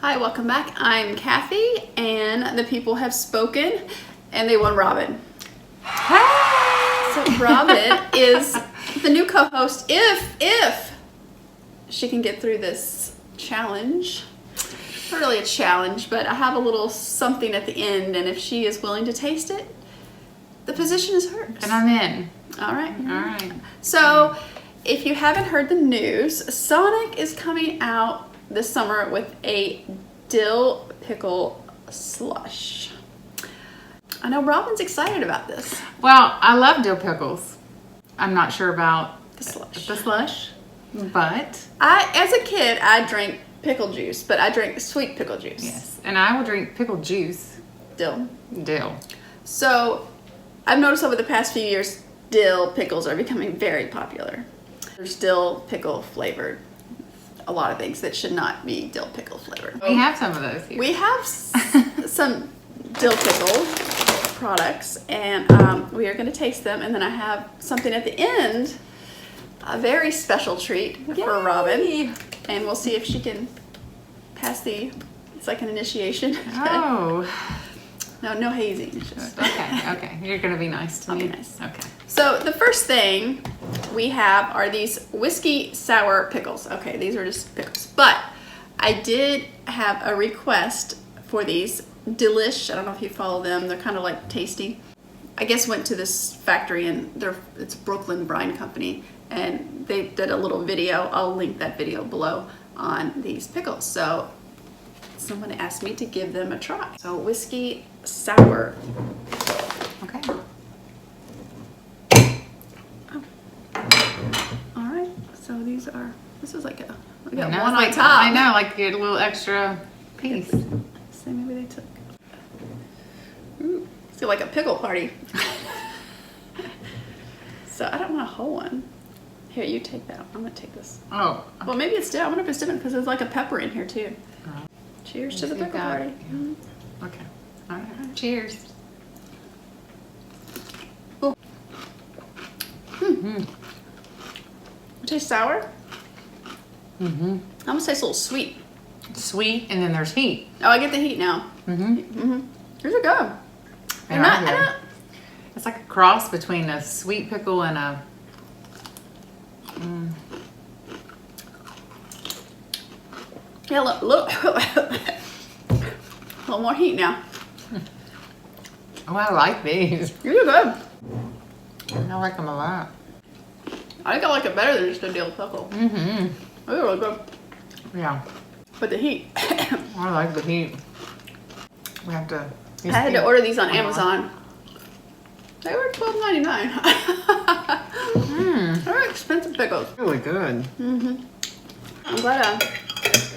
Hi, welcome back. I'm Kathy, and the people have spoken, and they won Robin. Hey! So Robin is the new co-host if she can get through this challenge. Not really a challenge, but I have a little something at the end, and if she is willing to taste it, the position is hers. And I'm in. All right. All right. So, if you haven't heard the news, Sonic is coming out this summer with a Dill Pickle Slush. I know Robin's excited about this. Well, I love dill pickles. I'm not sure about The slush. the slush, but As a kid, I drank pickle juice, but I drank sweet pickle juice. yes. And I will drink pickle juice. Dill. Dill. So, I've noticed over the past few years, dill pickles are becoming very popular. There's dill pickle flavored. A lot of things that should not be dill pickle flavored. We have some of those here. We have some dill pickle products, and we are going to taste them. And then I have something at the end, a very special treat for Robin, and we'll see if she can pass the. It's like an initiation. Oh. No hazing. It's just. Okay. You're gonna be nice to I'll me. be nice. Okay. So the first thing we have are these whiskey sour pickles. Okay, these are just pickles. But I did have a request for these Delish. I don't know if you follow them. They're kind of like tasty. I guess went to this factory, and it's Brooklyn Brine Company, and they did a little video. I'll link that video below on these pickles. So someone asked me to give them a try. So whiskey sour. Okay. All right, so this is like we got And I one was on top. I know, like get a little extra piece. So maybe they took. Ooh, it's like a pickle party. So I don't want a whole one. Here, you take that. I'm gonna take this. Oh. Well, maybe it's different. I wonder if it's different because there's like a pepper in here too. Oh. Cheers to the See pickle that. party. Mhm. Okay. All right. Cheers. Oh. Mm-hmm. It tastes sour. Mm-hmm. I almost tastes a little sweet. Sweet, and then there's heat. Oh, I get the heat now. Mm-hmm. Mm-hmm. These are good. They They're are not. good. It's like a cross between a sweet pickle and a. Yeah, look. A little more heat now. Oh, I like these. These are good. I like them a lot. I think I like it better than just a dill pickle. Mm-hmm. They're really good. Yeah, But the heat. I like the heat. We have to. I had to order these on Amazon. They were $12.99. They're expensive pickles. Really good. Mm-hmm. I'm glad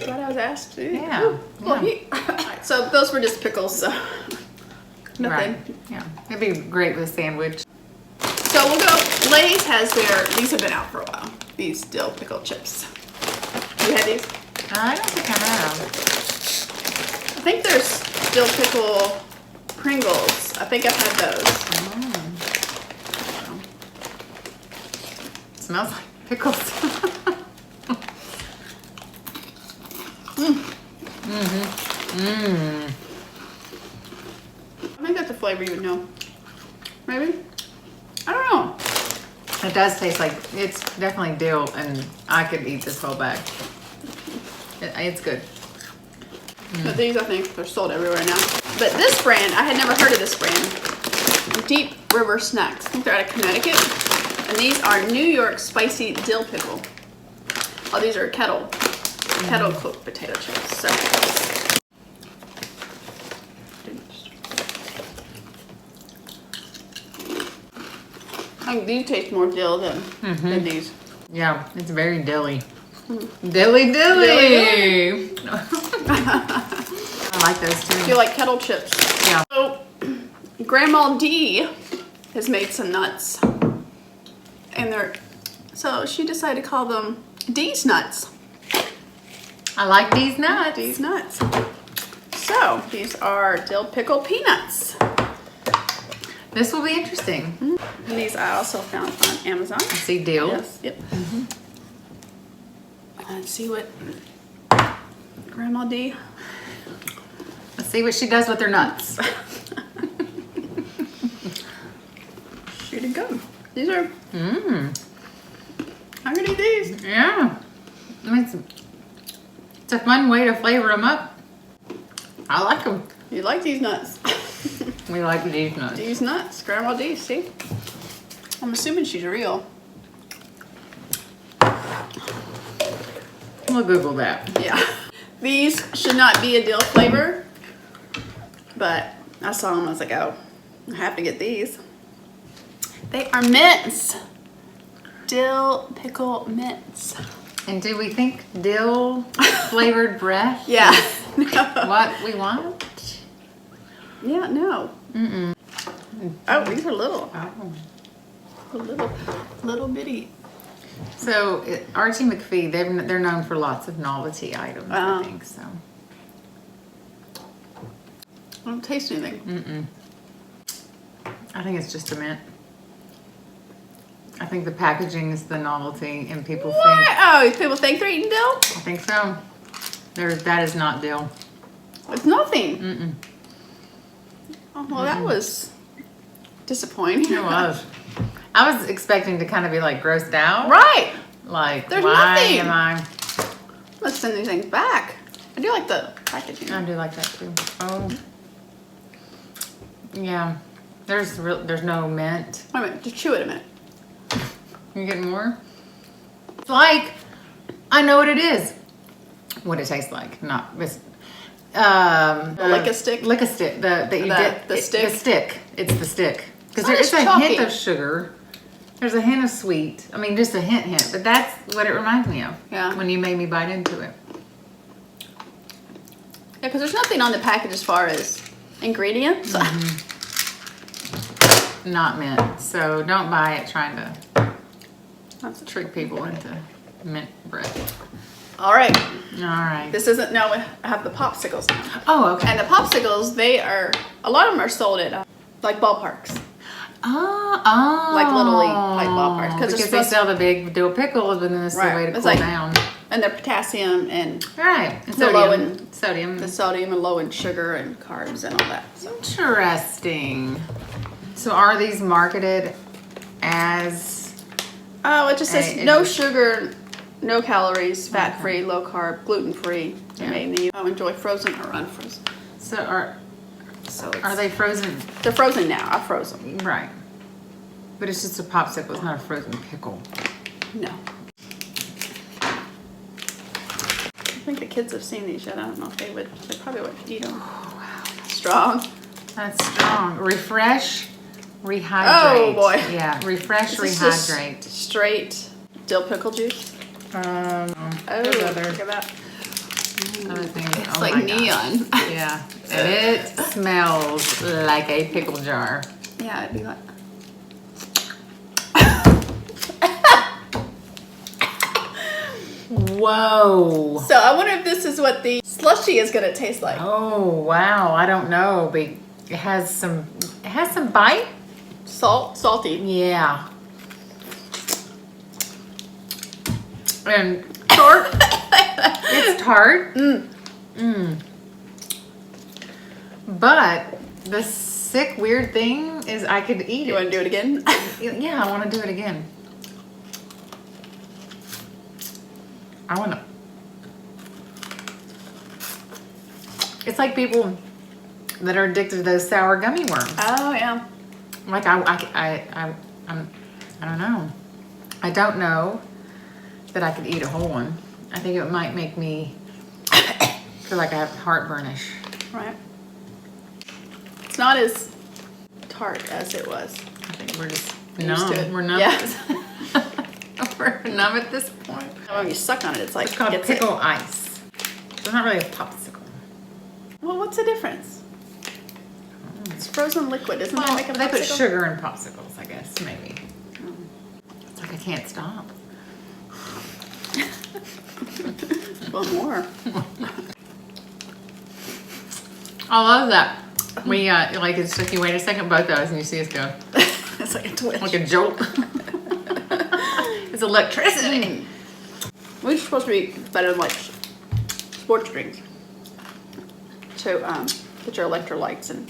I was asked to. Yeah. Ooh, well, heat. So those were just pickles, so nothing. Right. Yeah, it'd be great with a sandwich. So we'll go. Lay's has these have been out for a while. These dill pickle chips. You had these? I don't think I have. I think there's dill pickle Pringles. I think I've had those. Smells like pickles. I think that's a flavor you would know. Maybe? I don't know. It does taste like, it's definitely dill, and I could eat this whole bag. It's good. But these, I think, they're sold everywhere now. But this brand, I had never heard of this brand. Deep River Snacks. I think they're out of Connecticut. And these are New York Spicy Dill Pickle. Oh, these are kettle cooked potato chips. So. I think these taste more dill than these. Yeah, it's very dilly. Dilly. I like those too. I feel like kettle chips. Yeah. So, Grandma D has made some nuts. And so she decided to call them D's nuts. I like these nuts. D's nuts. So, these are dill pickle peanuts. This will be interesting. And these I also found on Amazon. I see dill. Yes, yep. Let's see what Grandma D. Let's see what she does with her nuts. Shoot and go. These are. Mmm. I'm gonna eat these. Yeah. I mean, it's a fun way to flavor them up. I like them. You like these nuts? We like these nuts. These nuts, Grandma D. See, I'm assuming she's real. We'll Google that. Yeah. These should not be a dill flavor, but I saw them. I was like, oh, I have to get these. They are mints. Dill pickle mints. And do we think dill flavored breath? Yeah. is what we want? Yeah, no. Mm-mm. Oh, these are little. Oh. Little bitty. So Archie McPhee, they're known for lots of novelty items, I think so. I don't taste anything. Mm-mm. I think it's just a mint. I think the packaging is the novelty, and people think. Oh, people think they're eating dill? I think so. That is not dill. It's nothing. Mm-mm. Oh, well, that was disappointing. It was. I was expecting to kind of be like grossed out. Right. Like, There's why nothing. am I? Let's send these things back. I do like the packaging. I do like that too. Oh. Yeah. There's no mint. Wait a minute, just chew it a minute. You getting more? It's like, I know what it is. What it tastes like. Not this. Lick a stick? Lick a stick. The stick. The stick. It's the stick. Because there is a hint of sugar. There's a hint of sweet. I mean, just a hint. But that's what it reminds me of. Yeah. When you made me bite into it. Yeah, because there's nothing on the package as far as ingredients. Mm-hmm. Not mint. So don't buy it trying to trick people into mint bread. All right. All right. This isn't, no, I have the Popsicles now. Oh, okay. And the Popsicles, a lot of them are sold at like ballparks. Oh. Like Little League type ballparks. Because they sell the big dill pickles, but then this is the way to cool down. And they're potassium and right. And they're low in sodium. The sodium and low in sugar and carbs and all that. So. Interesting. So are these marketed as? Oh, it just says no sugar, no calories, fat-free, low carb, gluten-free. Yeah. Made in the U.S. Enjoy frozen or unfrozen. So are they frozen? They're frozen now. I froze them. Right. But it's just a popsicle. It's not a frozen pickle. No. I think the kids have seen these yet. I don't know if they would. They probably would eat them. Oh, wow. Strong. That's strong. Refresh, rehydrate. Oh boy. Yeah. Refresh, This is rehydrate. just straight dill pickle juice. Oh, look at that. Other thing. It's Oh like my neon. gosh. Yeah. And it smells like a pickle jar. Yeah, it'd be like. Whoa. So I wonder if this is what the slushy is gonna taste like. Oh wow. I don't know, but it has some bite. Salty. Yeah. And Tart. it's tart. But the sick weird thing is I could eat You it. want to do it again? Yeah, I want to do it again. I want to. It's like people that are addicted to those sour gummy worms. Oh yeah. Like I don't know. I don't know that I could eat a whole one. I think it might make me feel like I have heartburnish. Right. It's not as tart as it was. I think we're just Used to it. numb. We're numb. Yeah. We're numb at this point. When you suck on it, it's like It's called gets pickle it. ice. It's not really a popsicle. Well, what's the difference? It's frozen liquid, isn't that Well, like a they put popsicle? sugar in popsicles, I guess, maybe. It's like I can't stop. Well, more. I love that. We like it's like you wait a second, both of us, and you see us go It's like a twitch. like a jolt. It's electricity. We're supposed to be better than like sports drinks to get your electrolytes and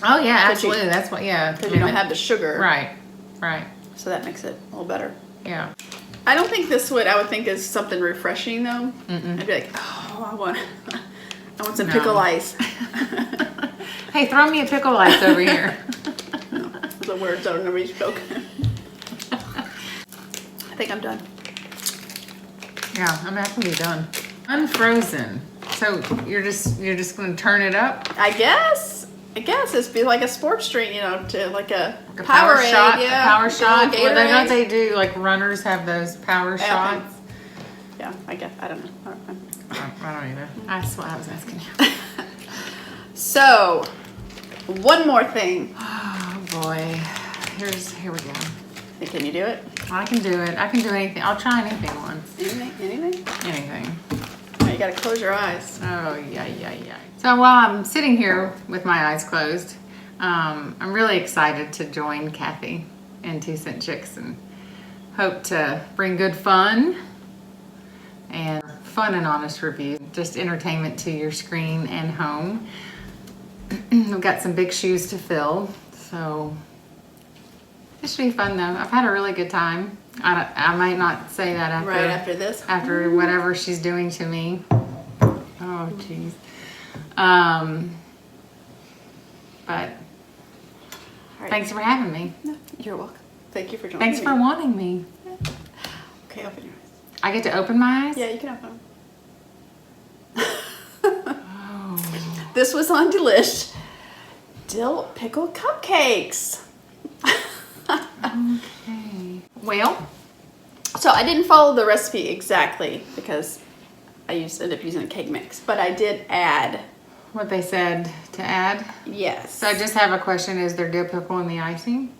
Oh yeah, absolutely. That's what. Yeah, because you don't have the sugar. Right. Right. So that makes it a little better. Yeah. I don't think this would. I would think is something refreshing though. I'd be like, oh, I want some pickle ice. Hey, throw me a pickle ice over here. No, the words I've never spoken. I think I'm done. Yeah, I'm actually done. Unfrozen. So you're just gonna turn it up? I guess it's be like a sports drink, you know, to like a Powerade, shot. yeah. A power shot. Gatorade. Well, don't they do like runners have those power shots? Yeah, I guess. I don't know. I don't either. That's what I was asking you. So, one more thing. Oh boy. Here we go. Can you do it? I can do it. I can do anything. I'll try anything once. Anything? Anything. Oh, you gotta close your eyes. Oh, yeah. So while I'm sitting here with my eyes closed, I'm really excited to join Kathy and 2 Cent Chicks and hope to bring good fun and honest review, just entertainment to your screen and home. We've got some big shoes to fill, so it should be fun though. I've had a really good time. I might not say that after Right after this. after whatever she's doing to me. Oh jeez. But Right. thanks for having me. You're welcome. Thank you for joining Thanks me. for wanting me. Okay, open your eyes. I get to open my eyes? Yeah, you can open them. Oh. This was on Delish. Dill Pickle Cupcakes. Okay. Well, So I didn't follow the recipe exactly because I ended up using a cake mix, but I did add. what they said to add. Yes. So I just have a question. Is there dill pickle in the icing?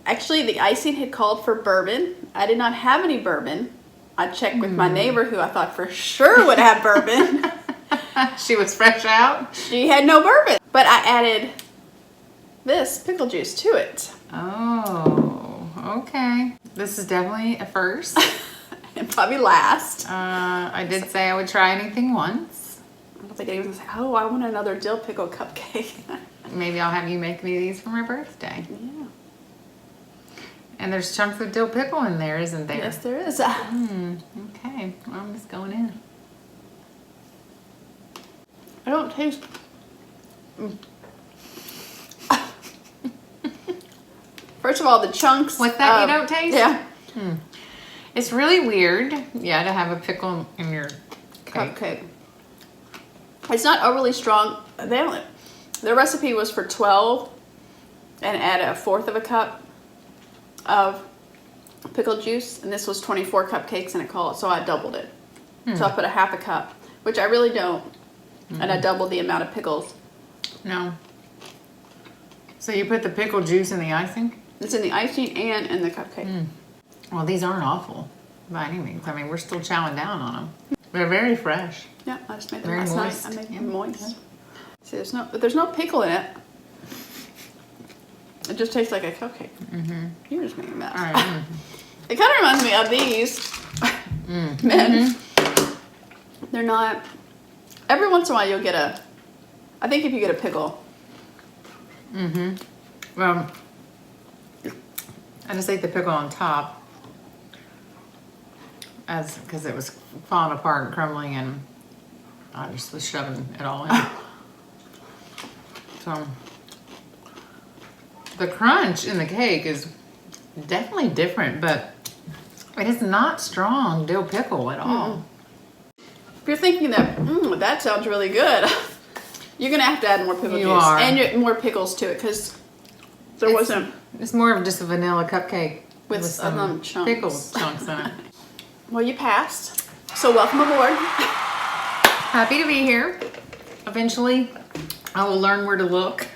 Actually, the icing had called for bourbon. I did not have any bourbon. I checked with my neighbor who I thought for sure would have bourbon. She was fresh out? She had no bourbon. But I added this pickle juice to it. Oh, okay. This is definitely a first. And probably last. I did say I would try anything once. I don't think anyone's gonna say, oh, I want another dill pickle cupcake. Maybe I'll have you make me these for my birthday. Yeah. And there's chunks of dill pickle in there, isn't there? Yes, there is. Okay. Well, I'm just going in. I don't taste. First of all, the chunks. What's that you don't taste? Yeah. It's really weird, yeah, to have a pickle in your cake. Cupcake. It's not overly strong. The recipe was for 12 and add 1/4 of a cup of pickle juice, and this was 24 cupcakes and it called, so I doubled it. So I put 1/2 cup, which I really don't, and I doubled the amount of pickles. No. So you put the pickle juice in the icing? It's in the icing and in the cupcake. Well, these aren't awful by any means. I mean, we're still chowing down on them. They're very fresh. Yeah, I just made them Very last moist. night. I made Yeah. them moist. See, there's no pickle in it. It just tastes like a cupcake. You just made a mess. All right. It kind of reminds me of these. Men. They're not. Every once in a while, you'll get a. I think if you get a pickle. Well, I just ate the pickle on top because it was falling apart and crumbling, and I just was shoving it all in. So the crunch in the cake is definitely different, but it is not strong dill pickle at all. If you're thinking that, that sounds really good, you're gonna have to add more pickle You juice are. and more pickles to it because there wasn't. It's more of just a vanilla cupcake With some chunks. pickles chunks in it. Well, you passed, so welcome aboard. Happy to be here. Eventually, I will learn where to look.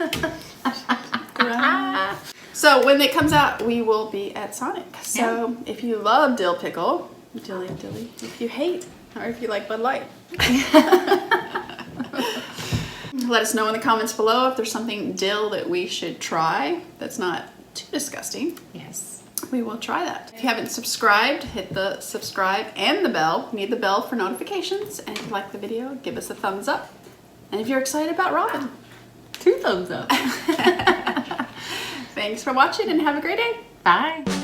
So when it comes out, we will be at Sonic. So if you love dill pickle, dilly. If you hate, or if you like Bud Light, let us know in the comments below if there's something dill that we should try that's not too disgusting. Yes. we will try that. If you haven't subscribed, hit the subscribe and the bell. You need the bell for notifications. And if you like the video, give us a thumbs up. And if you're excited about Robin, 2 thumbs up. thanks for watching and have a great day. Bye.